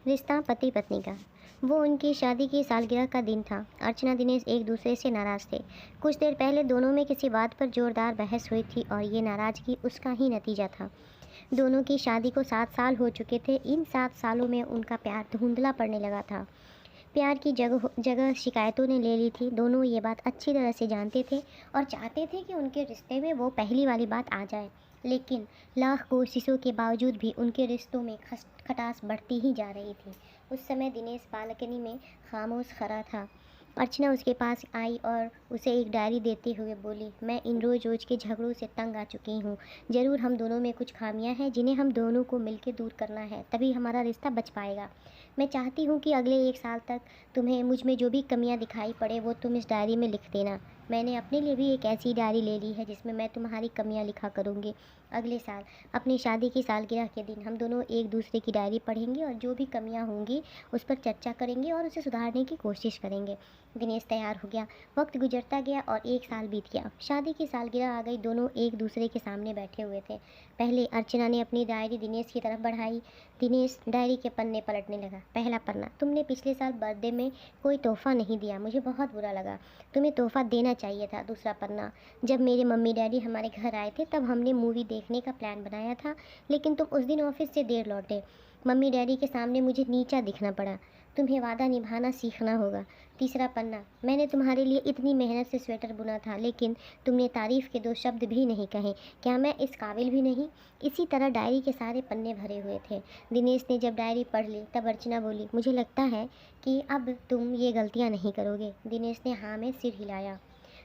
रिश्ता पति पत्नी का। वो उनकी शादी की सालगिरह का दिन था। अर्चना दिनेश एक दूसरे से नाराज़ थे। कुछ देर पहले दोनों में किसी बात पर जोरदार बहस हुई थी और ये नाराज़गी उसका ही नतीजा था। दोनों की शादी को 7 साल हो चुके थे। इन 7 सालों में उनका प्यार धुंधला पड़ने लगा था। प्यार की जगह जगह शिकायतों ने ले ली थी। दोनों ये बात अच्छी तरह से जानते थे और चाहते थे कि उनके रिश्ते में वो पहली वाली बात आ जाए, लेकिन लाख कोशिशों के बावजूद भी उनके रिश्तों में खटास बढ़ती ही जा रही थी। उस समय दिनेश बालकनी में खामोश खड़ा था। अर्चना उसके पास आई और उसे एक डायरी देते हुए बोली, मैं इन रोज़ रोज़ के झगड़ों से तंग आ चुकी हूँ। ज़रूर हम दोनों में कुछ खामियां हैं जिन्हें हम दोनों को मिलकर दूर करना है, तभी हमारा रिश्ता बच पाएगा। मैं चाहती हूँ कि अगले 1 साल तक तुम्हें मुझ में जो भी कमियां दिखाई पड़े वो तुम इस डायरी में लिख देना। मैंने अपने लिए भी एक ऐसी डायरी ले ली है जिसमें मैं तुम्हारी कमियां लिखा करूँगी। अगले साल अपनी शादी की सालगिरह के दिन हम दोनों एक दूसरे की डायरी पढ़ेंगे और जो भी कमियां होंगी उस पर चर्चा करेंगे और उसे सुधारने की कोशिश करेंगे। दिनेश तैयार हो गया। वक्त गुजरता गया और 1 साल बीत गया। शादी की सालगिरह आ गई। दोनों एक दूसरे के सामने बैठे हुए थे। पहले अर्चना ने अपनी डायरी दिनेश की तरफ बढ़ाई। दिनेश डायरी के पन्ने पलटने लगा। पहला पन्ना, तुमने पिछले साल बर्थडे में कोई तोहफ़ा नहीं दिया, मुझे बहुत बुरा लगा। तुम्हें तोहफ़ा देना चाहिए था। दूसरा पन्ना, जब मेरे मम्मी डैडी हमारे घर आए थे तब हमने मूवी देखने का प्लान बनाया था, लेकिन तुम उस दिन ऑफिस से देर लौटे। मम्मी डैडी के सामने मुझे नीचा दिखना पड़ा। तुम्हें वादा निभाना सीखना होगा। तीसरा पन्ना, मैंने तुम्हारे लिए इतनी मेहनत से स्वेटर बुना था, लेकिन तुमने तारीफ़ के 2 शब्द भी नहीं कहे। क्या मैं इस काबिल भी नहीं? इसी तरह डायरी के सारे पन्ने भरे हुए थे। दिनेश ने जब डायरी पढ़ ली तब अर्चना बोली, मुझे लगता है कि अब तुम ये गलतियाँ नहीं करोगे। दिनेश ने हाँ में सिर हिलाया।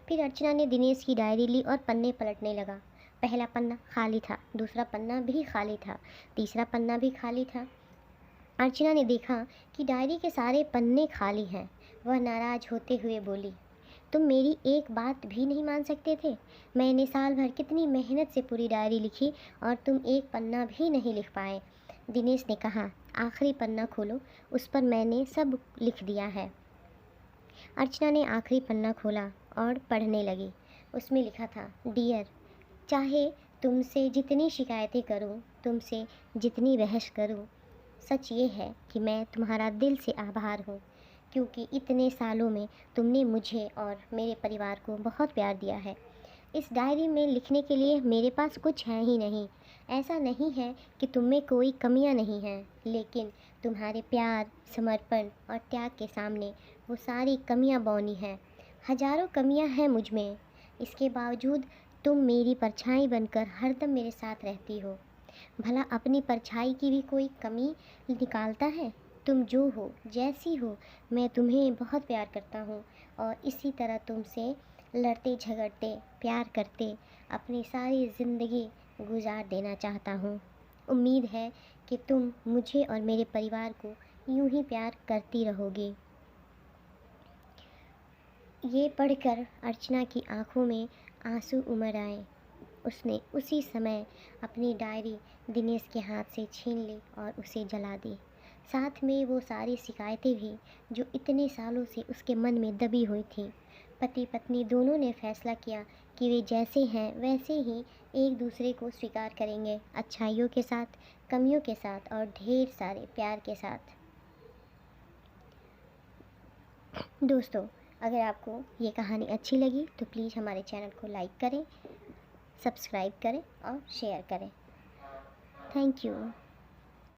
फिर अर्चना ने दिनेश की डायरी ली और पन्ने पलटने लगा। पहला पन्ना खाली था, दूसरा पन्ना भी खाली था, तीसरा पन्ना भी खाली था। अर्चना ने देखा कि डायरी के सारे पन्ने खाली हैं। वह नाराज़ होते हुए बोली, तुम मेरी एक बात भी नहीं मान सकते थे? मैंने साल भर कितनी मेहनत से पूरी डायरी लिखी और तुम एक पन्ना भी नहीं लिख पाए। दिनेश ने कहा, आखिरी पन्ना खोलो, उस पर मैंने सब लिख दिया है। अर्चना ने आखिरी पन्ना खोला और पढ़ने लगी। उसमें लिखा था, डियर, चाहे तुमसे जितनी शिकायतें करूं, तुमसे जितनी बहस करूं, सच ये है कि मैं तुम्हारा दिल से आभार हूँ, क्योंकि इतने सालों में तुमने मुझे और मेरे परिवार को बहुत प्यार दिया है। इस डायरी में लिखने के लिए मेरे पास कुछ है ही नहीं। ऐसा नहीं है कि तुम में कोई कमियां नहीं हैं, लेकिन तुम्हारे प्यार, समर्पण और त्याग के सामने वो सारी कमियां बौनी हैं। हजारों कमियां हैं मुझ में, इसके बावजूद तुम मेरी परछाई बनकर हरदम मेरे साथ रहती हो। भला अपनी परछाई की भी कोई कमी निकालता है? तुम जो हो, जैसी हो, मैं तुम्हें बहुत प्यार करता हूँ और इसी तरह तुमसे लड़ते झगड़ते प्यार करते अपनी सारी ज़िंदगी गुजार देना चाहता हूँ। उम्मीद है कि तुम मुझे और मेरे परिवार को यूं ही प्यार करती रहोगी। ये पढ़कर अर्चना की आंखों में आंसू उमड़ आए। उसने उसी समय अपनी डायरी दिनेश के हाथ से छीन ली और उसे जला दी। साथ में वो सारी शिकायतें भी जो इतने सालों से उसके मन में दबी हुई थीं। पति पत्नी दोनों ने फैसला किया कि वे जैसे हैं वैसे ही एक दूसरे को स्वीकार करेंगे, अच्छाइयों के साथ, कमियों के साथ और ढेर सारे प्यार के साथ। दोस्तों, अगर आपको ये कहानी अच्छी लगी तो प्लीज़ हमारे चैनल को लाइक करें, सब्सक्राइब करें और शेयर करें। Thank you.